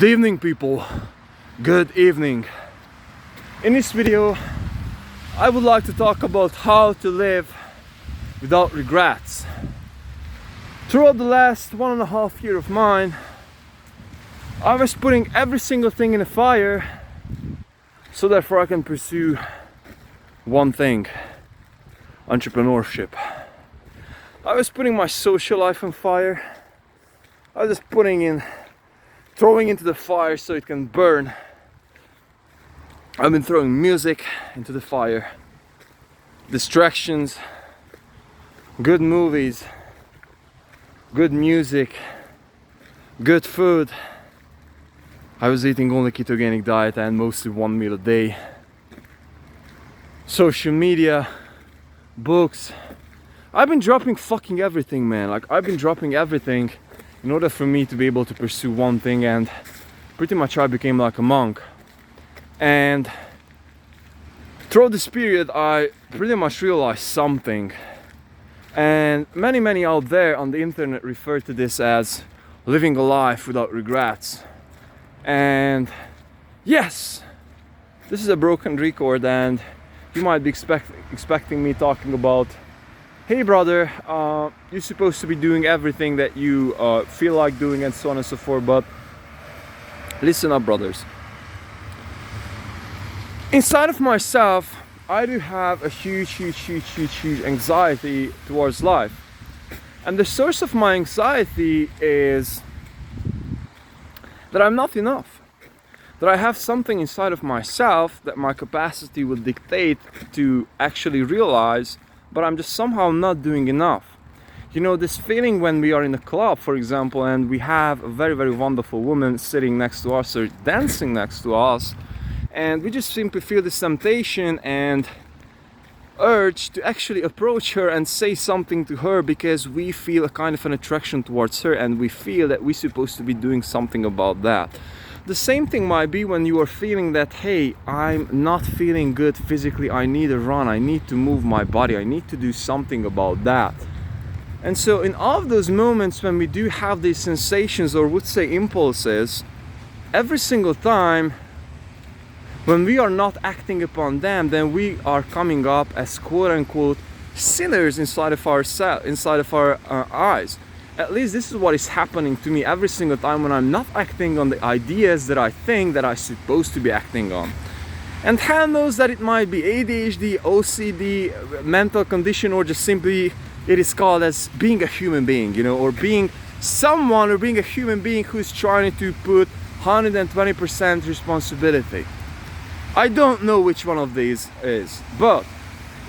Good evening, people. Good evening. In this video, I would like to talk about how to live without regrets. Throughout the last 1.5 years of mine, I was putting every single thing in a fire so therefore I can pursue one thing: entrepreneurship. I was putting my social life on fire. I was just throwing into the fire so it can burn. I've been throwing music into the fire, distractions, good movies, good music, good food. I was eating only ketogenic diet and mostly one meal a day. Social media, books. I've been dropping fucking everything, man. Like, I've been dropping everything in order for me to be able to pursue one thing, and pretty much I became like a monk. And throughout this period I pretty much realized something, and many out there on the internet refer to this as living a life without regrets. And yes, this is a broken record, and you might be expecting me talking about, hey brother, you're supposed to be doing everything that you feel like doing and so on and so forth. But listen up, brothers. Inside of myself, I do have a huge anxiety towards life. And the source of my anxiety is that I'm not enough. That I have something inside of myself that my capacity would dictate to actually realize, but I'm just somehow not doing enough. You know, this feeling when we are in a club, for example, and we have a very wonderful woman sitting next to us or dancing next to us, and we just simply feel this temptation and urge to actually approach her and say something to her because we feel a kind of an attraction towards her, and we feel that we're supposed to be doing something about that. The same thing might be when you are feeling that, hey, I'm not feeling good physically, I need a run, I need to move my body, I need to do something about that. And so in all of those moments when we do have these sensations, or would say impulses, every single time when we are not acting upon them, then we are coming up as quote-unquote sinners inside of our eyes. At least this is what is happening to me every single time when I'm not acting on the ideas that I think that I'm supposed to be acting on. And hell knows that it might be ADHD, OCD, mental condition, or just simply it is called as being a human being, you know, or being someone, or being a human being who's trying to put 120% responsibility. I don't know which one of these is, but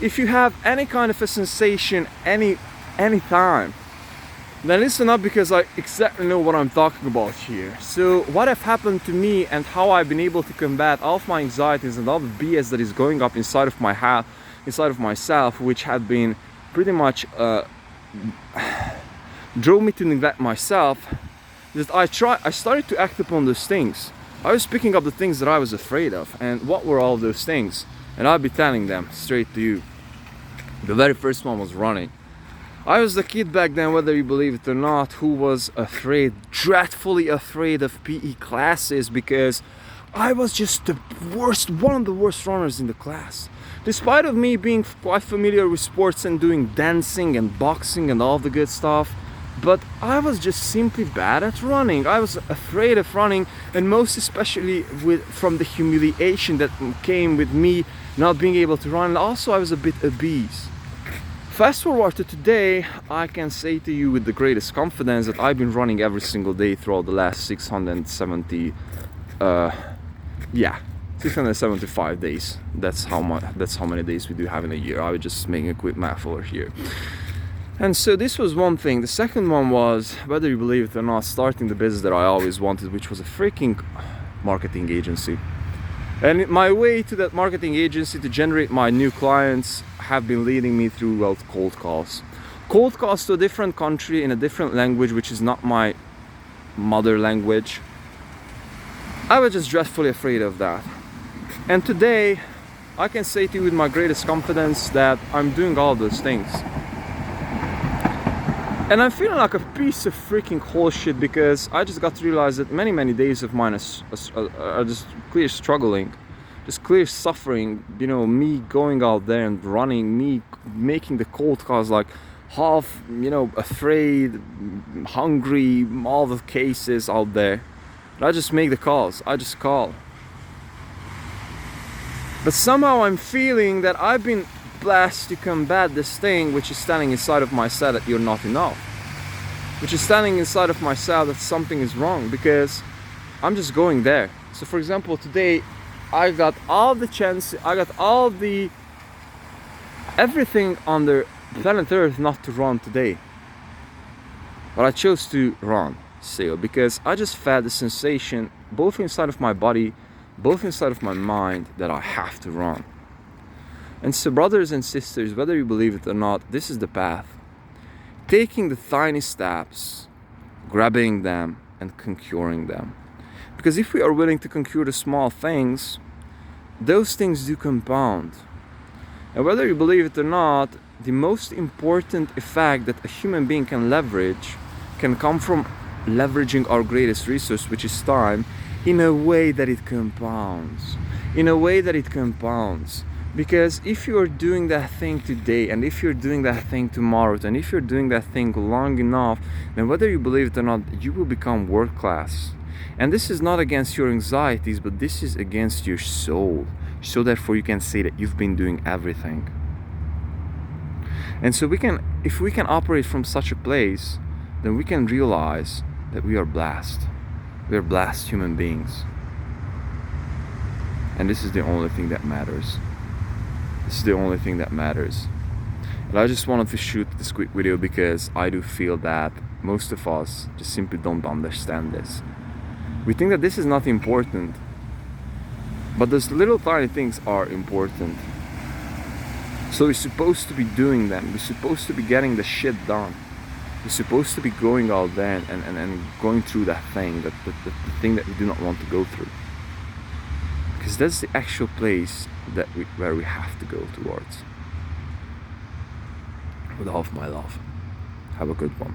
if you have any kind of a sensation any time, then listen up, because I exactly know what I'm talking about here. So what have happened to me and how I've been able to combat all of my anxieties and all the BS that is going up inside of my head, inside of myself, which had been pretty much drove me to neglect myself, is that I started to act upon those things. I was picking up the things that I was afraid of. And what were all those things? And I'll be telling them straight to you. The very first one was running. I was the kid back then, whether you believe it or not, who was afraid, dreadfully afraid of PE classes, because I was just the worst, one of the worst runners in the class. Despite of me being quite familiar with sports and doing dancing and boxing and all the good stuff, but I was just simply bad at running. I was afraid of running, and most especially from the humiliation that came with me not being able to run. And also I was a bit obese. Fast forward to today, I can say to you with the greatest confidence that I've been running every single day throughout the last 675 days. That's how many days we do have in a year. I was just making a quick math over here. And so this was one thing. The second one was, whether you believe it or not, starting the business that I always wanted, which was a freaking marketing agency. And my way to that marketing agency to generate my new clients have been leading me through cold calls. Cold calls to a different country in a different language, which is not my mother language. I was just dreadfully afraid of that. And today, I can say to you with my greatest confidence that I'm doing all those things. And I'm feeling like a piece of freaking horseshit because I just got to realize that many days of mine are just clear struggling, just clear suffering. You know, me going out there and running, me making the cold calls, like half, you know, afraid, hungry, all the cases out there. And I just make the calls, I just call. But somehow I'm feeling that I've been blessed to combat this thing which is standing inside of myself, that you're not enough, which is standing inside of myself that something is wrong, because I'm just going there. So for example, today I got all the chance, I got all the everything on the planet Earth not to run today, but I chose to run still because I just felt the sensation both inside of my body, both inside of my mind, that I have to run. And so brothers and sisters, whether you believe it or not, this is the path. Taking the tiny steps, grabbing them and conquering them. Because if we are willing to conquer the small things, those things do compound. And whether you believe it or not, the most important effect that a human being can leverage can come from leveraging our greatest resource, which is time, in a way that it compounds. In a way that it compounds. Because if you are doing that thing today, and if you're doing that thing tomorrow, and if you're doing that thing long enough, then whether you believe it or not, you will become world class. And this is not against your anxieties, but this is against your soul. So therefore you can say that you've been doing everything. And so if we can operate from such a place, then we can realize that we are blessed. We are blessed human beings. And this is the only thing that matters. This is the only thing that matters. And I just wanted to shoot this quick video because I do feel that most of us just simply don't understand this. We think that this is not important, but those little tiny things are important. So we're supposed to be doing them. We're supposed to be getting the shit done. We're supposed to be going out there and going through that thing, the thing that we do not want to go through. Because that's the actual place where we have to go towards. With all of my love. Have a good one.